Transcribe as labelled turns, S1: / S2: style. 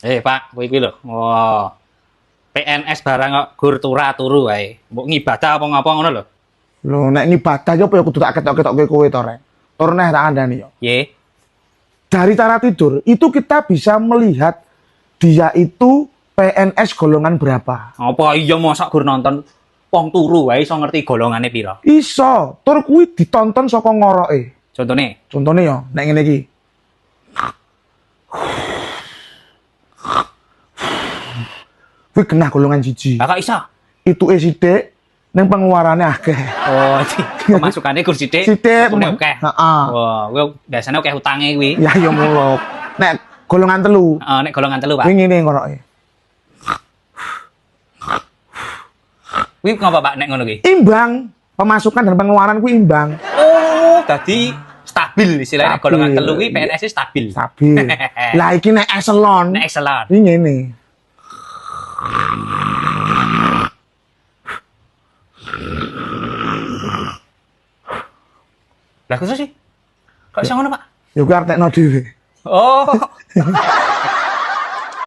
S1: Pak, kowe iki lho. Wah. PNS barang kok gur turu wae. Mbok ngibadah apa ngapa ngono lho.
S2: Lho nek ngibadah yo ya kudu tak ketok-ketokke kowe to, Rek. Tur neh tak andani yo.
S1: Ye.
S2: Dari cara tidur itu kita bisa melihat dia itu PNS golongan berapa.
S1: Apa iya mosok gur nonton wong turu wae iso ngerti golongane pira?
S2: Iso, tur kuwi ditonton saka ngoroke.
S1: Contone,
S2: Contohnya yo, nek ngene iki. Kuwi kena golongan siji.
S1: lah kok iso?
S2: Itu sithik ning pengeluarannya akeh.
S1: Oh, pemasukannya gur sithik,
S2: Sithik,
S1: metune akeh.
S2: heeh.
S1: Wah, kuwi biasane akeh utange kuwi.
S2: Ya yo muluk. Nek golongan telu,
S1: Nek golongan telu, Pak.
S2: kuwi ngene ngoroke.
S1: Kuwi ngapa, Pak, nek ngono kuwi?
S2: Imbang, pemasukan dan pengeluaran kuwi imbang.
S1: Oh, dadi stabil istilahnya
S2: Stabil.
S1: golongan telu kuwi PNS stabil.
S2: Stabil. Lah iki nek eselon,
S1: Nek excellent.
S2: iki ngene.
S1: Lah khusus sih. Kok iso ngono, Pak?
S2: Ya kuwi artekno dhewe.
S1: Oh.